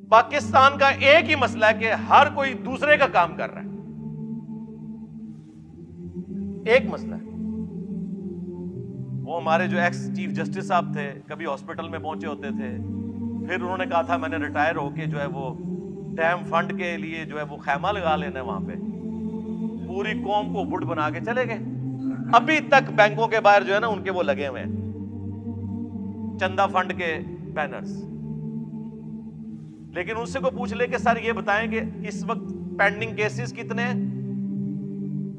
پاکستان کا ایک ہی مسئلہ ہے کہ ہر کوئی دوسرے کا کام کر رہا ہے. ایک مسئلہ ہے. وہ ہمارے جو ایکس چیف جسٹس صاحب تھے, کبھی ہاسپٹل میں پہنچے ہوتے تھے, پھر انہوں نے کہا تھا میں نے ریٹائر ہو کے جو ہے وہ ڈیم فنڈ کے لیے جو ہے وہ خیمہ لگا لینا ہے وہاں پہ, پوری قوم کو بڈ بنا کے چلے گئے. ابھی تک بینکوں کے باہر جو ہے نا ان کے وہ لگے ہوئے ہیں چندہ فنڈ کے بینرز. لیکن ان سے کو پوچھ لے کہ سر یہ بتائیں کہ اس وقت پینڈنگ کیسز کتنے ہیں,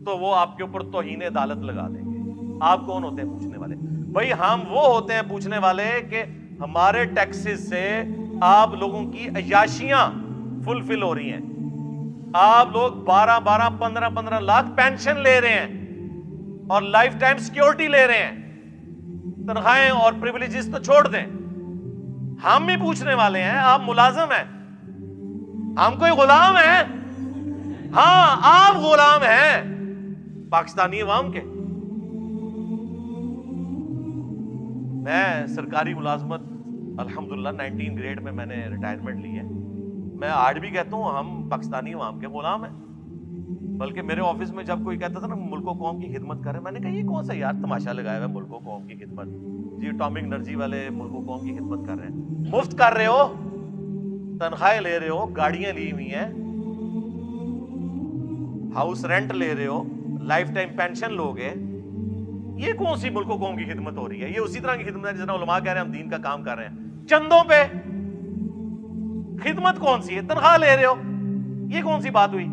تو وہ آپ کے اوپر توہین عدالت لگا دیں گے. آپ کون ہوتے ہیں پوچھنے والے؟ بھائی ہم وہ ہوتے ہیں پوچھنے والے کہ ہمارے ٹیکسز سے آپ لوگوں کی عیاشیاں فلفل ہو رہی ہیں. آپ لوگ 12 15 لاکھ پینشن لے رہے ہیں اور لائف ٹائم سیکیورٹی لے رہے ہیں. تنخواہیں اور پریویلیجز تو چھوڑ دیں, ہم بھی پوچھنے والے ہیں. آپ ملازم ہیں, ہم کوئی غلام ہیں؟ ہاں آپ غلام ہیں پاکستانی عوام کے. میں سرکاری ملازمت الحمدللہ 19 گریڈ میں نے ریٹائرمنٹ لی ہے. میں آج بھی کہتا ہوں ہم پاکستانی عوام کے غلام ہیں. بلکہ میرے آفس میں جب کوئی کہتا تھا نا ملک و قوم کی خدمت کر رہے ہیں, میں نے کہا یہ کون سا یار تماشا لگایا ہوا ہے ملک و قوم کی خدمت, جی اٹامک انرجی والے ملک و قوم کی خدمت کر رہے ہیں. مفت کر رہے ہو, تنخواہیں لے رہے ہو, گاڑیاں لی ہوئی ہیں, ہاؤس رینٹ لے رہے ہو, لائف ٹائم پینشن لوگے, یہ کون سی ملک و قوم کی خدمت ہو رہی ہے؟ یہ اسی طرح کی خدمت ہے جس طرح علماء کہہ رہے ہیں ہم دین کا کام کر رہے ہیں. چندوں پہ خدمت کون سی ہے؟ تنخواہ لے رہے ہو, یہ کون سی بات ہوئی؟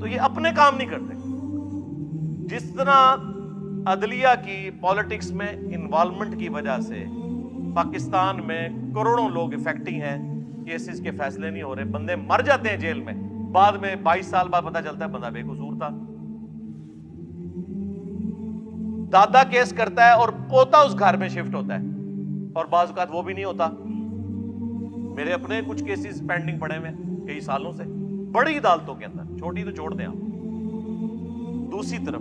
تو یہ اپنے کام نہیں کرتے. جس طرح عدلیہ کی پالیٹکس میں انوالومنٹ کی وجہ سے پاکستان میں کروڑوں لوگ افیکٹنگ ہیں, کیسز کے فیصلے نہیں ہو رہے, بندے مر جاتے ہیں جیل میں, بعد میں 22 سال بعد پتہ چلتا ہے بندہ بے قصور تھا. دادا کیس کرتا ہے اور پوتا اس گھر میں شفٹ ہوتا ہے, اور بعض اوقات وہ بھی نہیں ہوتا. میرے اپنے کچھ کیسز پینڈنگ پڑے ہوئے کئی سالوں سے بڑی عدالتوں کے اندر, چھوٹی تو چھوڑ دیں آپ. دوسری طرف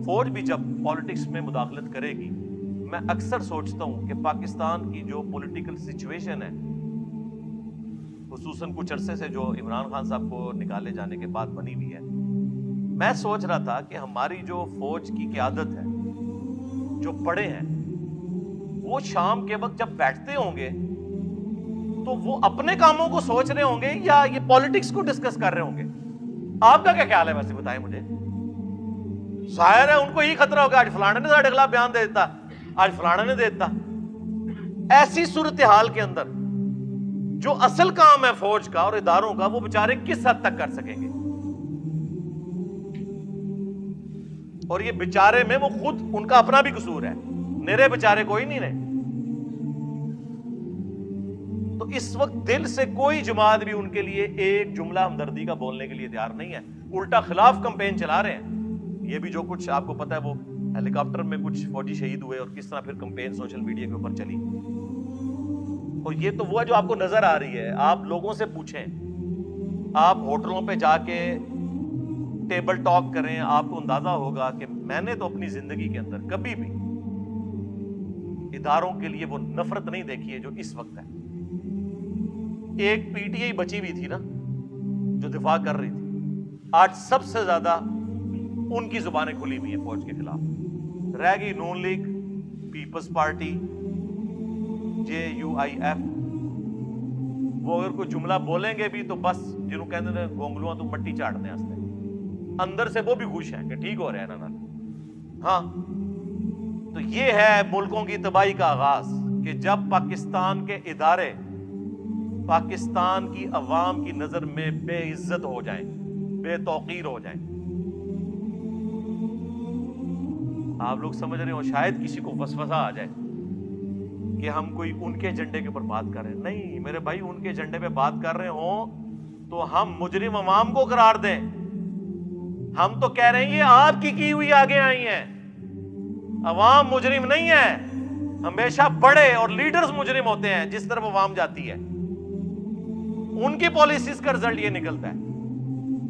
فوج بھی جب پالیٹکس میں مداخلت کرے گی, میں اکثر سوچتا ہوں کہ پاکستان کی جو پولیٹیکل سچویشن ہے, خصوصاً کچھ عرصے سے جو عمران خان صاحب کو نکالے جانے کے بعد بنی ہوئی ہے, میں سوچ رہا تھا کہ ہماری جو فوج کی قیادت ہے, جو بڑے ہیں, وہ شام کے وقت جب بیٹھتے ہوں گے تو وہ اپنے کاموں کو سوچ رہے ہوں گے یا یہ پالیٹکس کو ڈسکس کر رہے ہوں گے؟ آپ کا کیا خیال ہے ویسے بتائیں مجھے. ظاہر ہے ان کو یہ خطرہ ہوگا آج فلانے نے ساڑھے خلاف بیان دے دیتا, آج فلانے نے دے دیتا. ایسی صورتحال کے اندر جو اصل کام ہے فوج کا اور اداروں کا, وہ بیچارے کس حد تک کر سکیں گے؟ اور یہ بیچارے میں وہ خود ان کا اپنا بھی قصور ہے, میرے بیچارے کوئی نہیں رہے. تو اس وقت دل سے کوئی جماعت بھی ان کے لیے ایک جملہ ہمدردی کا بولنے کے لیے تیار نہیں ہے, الٹا خلاف کمپین چلا رہے ہیں. یہ بھی جو کچھ آپ کو پتا ہے وہ ہیلی کاپٹر میں کچھ فوجی شہید ہوئے اور کس طرح پھر کمپین سوشل میڈیا کے اوپر چلی. اور یہ تو وہ ہے جو آپ کو نظر آ رہی ہے. آپ لوگوں سے پوچھیں, آپ ہوٹلوں پہ جا کے ٹیبل ٹاک کریں, آپ کو اندازہ ہوگا کہ میں نے تو اپنی زندگی کے اندر کبھی بھی اداروں کے لیے وہ نفرت نہیں دیکھی ہے جو اس وقت ہے. ایک پی ٹی آئی بچی ہوئی تھی نا جو دفاع کر رہی تھی, آج سب سے زیادہ ان کی زبانیں کھلی ہوئی ہیں فوج کے خلاف. رہ گئی نون لیگ, پیپلز پارٹی, JUIF. وہ اگر کوئی جملہ بولیں گے بھی تو بس جنہوں کہتے ہیں گونگلواں تو مٹی چاٹنے ہستے, اندر سے وہ بھی خوش ہیں کہ ٹھیک ہو رہے ہیں نا. ہاں تو یہ ہے ملکوں کی تباہی کا آغاز کہ جب پاکستان کے ادارے پاکستان کی عوام کی نظر میں بے عزت ہو جائیں, بے توقیر ہو جائیں. آپ لوگ سمجھ رہے ہو شاید کسی کو وسوسہ آ جائے کہ ہم کوئی ان کے ایجنڈے کے اوپر بات کر رہے ہیں. نہیں میرے بھائی, ان کے ایجنڈے پہ بات کر رہے ہوں تو ہم مجرم عوام کو قرار دیں. ہم تو کہہ رہے ہیں یہ آپ کی ہوئی آگے آئی ہیں, عوام مجرم نہیں ہے. ہمیشہ بڑے اور لیڈرز مجرم ہوتے ہیں جس طرف عوام جاتی ہے, ان کی پالیسیز کا رزلٹ یہ نکلتا ہے.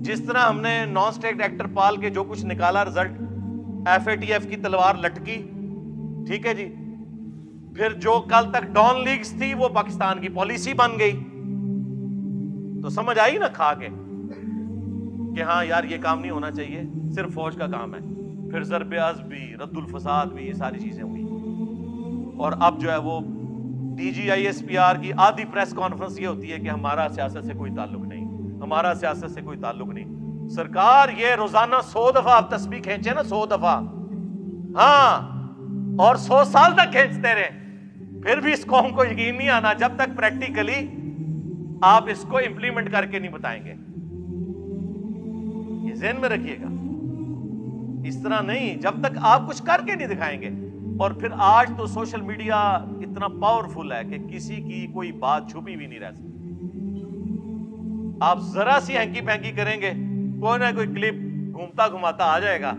جس طرح ہم نے نان اسٹیٹ ایکٹر پال کے جو کچھ نکالا رزلٹ, FATF کی تلوار لٹکی, ٹھیک ہے جی, پھر جو کل تک ڈان لیگز تھی وہ پاکستان کی پالیسی بن گئی. تو سمجھ آئی نا کھا کے کہ ہاں یار یہ کام نہیں ہونا چاہیے, صرف فوج کا کام ہے. پھر ضرب عضب بھی, رد الفساد بھی, یہ ساری چیزیں ہوئی. اور اب جو ہے وہ D G I S P R کی آدھی پریس کانفرنس یہ ہوتی ہے کہ ہمارا سیاست سے کوئی تعلق نہیں, ہمارا سیاست سے کوئی تعلق نہیں. سرکار یہ روزانہ 100 دفعہ آپ تسبیح کھینچے نا, 100 دفعہ, ہاں, اور 100 سال تک کھینچتے رہے, پھر بھی اس قوم کو یقین نہیں آنا جب تک پریکٹیکلی آپ اس کو امپلیمنٹ کر کے نہیں بتائیں گے. یہ ذہن میں رکھیے گا, اس طرح نہیں, جب تک آپ کچھ کر کے نہیں دکھائیں گے. اور پھر آج تو سوشل میڈیا اتنا پاورفل ہے کہ کسی کی کوئی بات چھپی بھی نہیں رہ سکتی. آپ ذرا سی ہینکی پینکی کریں گے, کوئی نہ کوئی کلپ گھومتا گھماتا آ جائے گا,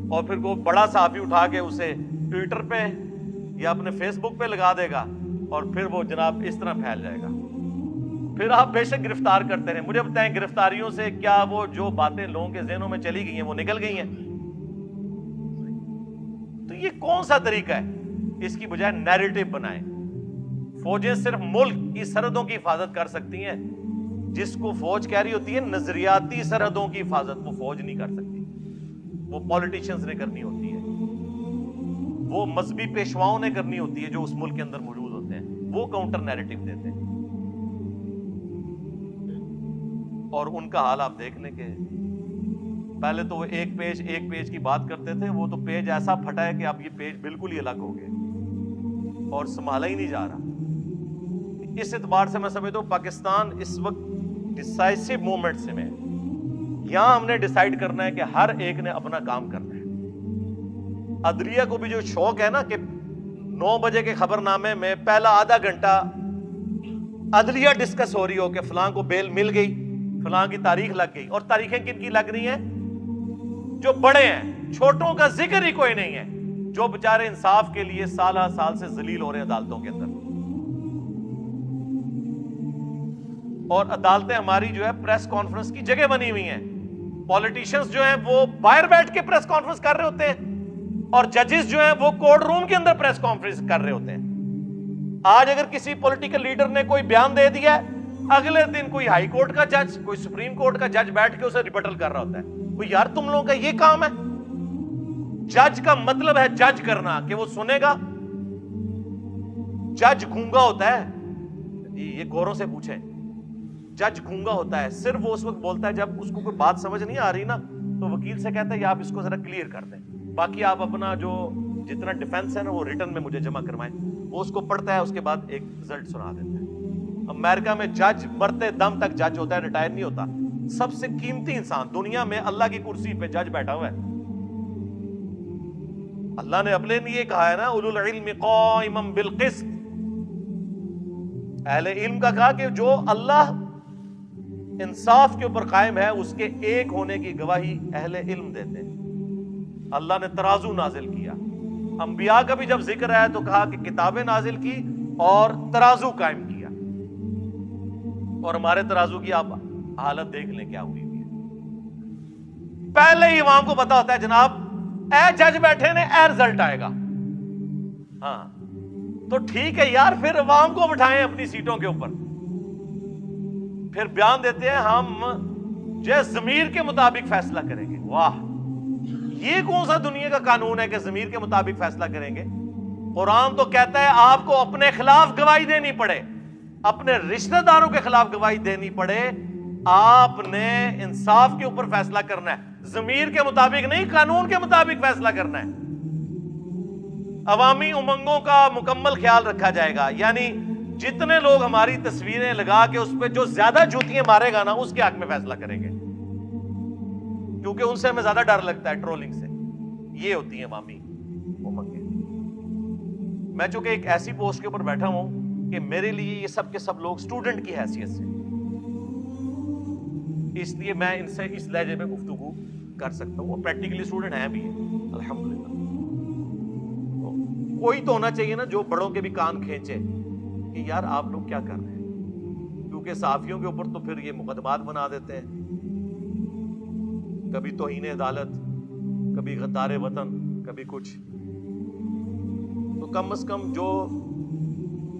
اور پھر وہ بڑا صحافی اٹھا کے اسے ٹویٹر پہ یا اپنے فیس بک پہ لگا دے گا, اور پھر وہ جناب اس طرح پھیل جائے گا. پھر آپ بے شک گرفتار کرتے رہیں. مجھے بتائیں گرفتاریوں سے کیا وہ جو باتیں لوگوں کے ذہنوں میں چلی گئی ہیں وہ نکل گئی ہیں؟ تو یہ کون سا طریقہ ہے؟ اس کی بجائے نیریٹو بنائیں. فوجیں صرف ملک کی سرحدوں کی حفاظت کر سکتی ہیں. جس کو فوج کہہ رہی ہوتی ہے نظریاتی سرحدوں کی حفاظت, وہ فوج نہیں کر سکتی, وہ پولیٹیشنز نے کرنی ہوتی ہے, وہ مذہبی پیشواؤں نے کرنی ہوتی ہے جو اس ملک کے اندر موجود ہوتے ہیں, وہ کاؤنٹر نیریٹو دیتے ہیں. اور ان کا حال آپ دیکھ لیں کہ پہلے تو وہ ایک پیج کی بات کرتے تھے, وہ تو پیج ایسا پھٹا ہے کہ اب یہ پیج بالکل ہی الگ ہو گئے اور سنبھالا ہی نہیں جا رہا. اس اعتبار سے میں سمجھتا ہوں پاکستان اس وقت ڈیسائسو مومنٹ سے میں, یہاں ہم نے ڈیسائیڈ کرنا ہے کہ ہر ایک نے اپنا کام کرنا ہے. عدلیہ کو بھی جو شوق ہے نا کہ 9 بجے کے خبر نامے میں پہلا آدھا گھنٹہ عدلیہ ڈسکس ہو رہی ہو کہ فلاں کو بیل مل گئی, فلاں کی تاریخ لگ گئی. اور تاریخیں کن کی لگ رہی ہیں؟ جو بڑے ہیں, چھوٹوں کا ذکر ہی کوئی نہیں ہے, جو بےچارے انصاف کے لیے سالہ سال سے ذلیل ہو رہے ہیں عدالتوں کے اندر. اور عدالتیں ہماری جو ہے پریس کانفرنس کی جگہ بنی ہوئی ہیں. پولیٹیشنز جو ہیں وہ باہر بیٹھ کے پریس کانفرنس کر رہے ہوتے ہیں, اور ججز جو ہیں وہ کورٹ روم کے اندر پریس کانفرنس کر رہے ہوتے ہیں. آج اگر کسی پولیٹیکل لیڈر نے کوئی بیان دے دیا ہے, اگلے دن کوئی ہائی کورٹ کا جج, کوئی سپریم کورٹ کا جج بیٹھ کے اسے ریبٹل کر رہا ہوتا ہے. کوئی یار تم لوگوں کا یہ کام ہے؟ جج کا مطلب ہے جج کرنا, کہ وہ سنے گا. جج گونگا ہوتا ہے, یہ گوروں سے پوچھیں, جج گونگا ہوتا ہے, صرف وہ اس وقت بولتا ہے جب اس کو کوئی بات سمجھ نہیں آ رہی نا, تو وکیل سے کہتا ہے یہ آپ اس کو ذرا کلیئر کر دیں, باقی آپ اپنا جو جتنا ڈیفنس ہے نا وہ ریٹن میں مجھے جمع کروائیں. وہ اس کو پڑھتا ہے, اس کے بعد ایک رزلٹ سنا دیتا ہے. امریکہ میں جج مرتے دم تک جج ہوتا ہے, ریٹائر نہیں ہوتا. سب سے قیمتی انسان دنیا میں اللہ کی کرسی پہ جج بیٹھا ہوا ہے. اللہ نے اپنے لیے کہا ہے نا اولو العلم قائما بالقسط, اہل علم کا کہا کہ جو اللہ انصاف کے اوپر قائم ہے اس کے ایک ہونے کی گواہی اہل علم دیتے ہیں. اللہ نے ترازو نازل کیا. انبیاء کا بھی جب ذکر آیا تو کہا کہ کتابیں نازل کی اور ترازو قائم کیا. اور ہمارے ترازو کی آپ حالت دیکھ لیں کیا ہوئی ہے. پہلے ہی عوام کو پتا ہوتا ہے جناب اے جج بیٹھے نے, اے رزلٹ آئے گا. ہاں تو ٹھیک ہے یار, پھر عوام کو بٹھائیں اپنی سیٹوں کے اوپر, پھر بیان دیتے ہیں ہم جو ضمیر کے مطابق فیصلہ کریں گے. واہ, یہ کون سا دنیا کا قانون ہے کہ ضمیر کے مطابق فیصلہ کریں گے؟ قرآن تو کہتا ہے آپ کو اپنے خلاف گواہی دینی پڑے, اپنے رشتہ داروں کے خلاف گواہی دینی پڑے, آپ نے انصاف کے اوپر فیصلہ کرنا ہے, ضمیر کے مطابق نہیں, قانون کے مطابق فیصلہ کرنا ہے. عوامی امنگوں کا مکمل خیال رکھا جائے گا, یعنی جتنے لوگ ہماری تصویریں لگا کے اس پہ جو زیادہ جوتیاں مارے گا نا اس کے حق میں فیصلہ کریں گے, کیونکہ ان سے ہمیں زیادہ ڈر لگتا ہے ٹرولنگ سے. یہ ہوتی ہیں عوامی امنگیں. میں چونکہ ایک ایسی پوسٹ کے اوپر بیٹھا ہوں کہ میرے لیے یہ سب کے سب لوگ اسٹوڈنٹ کی حیثیت سے, اس لیے میں ان سے اس لہجے میں گفتگو کر سکتا ہوں. وہ پریکٹیکلی اسٹوڈنٹ ہیں بھی الحمدللہ. کوئی تو ہونا چاہیے نا جو بڑوں کے بھی کان کھینچے کہ یار آپ لوگ کیا کر رہے ہیں, کیونکہ صحافیوں کے اوپر تو پھر یہ مقدمات بنا دیتے ہیں, کبھی توہین عدالت, کبھی غدار وطن, کبھی کچھ. تو کم از کم جو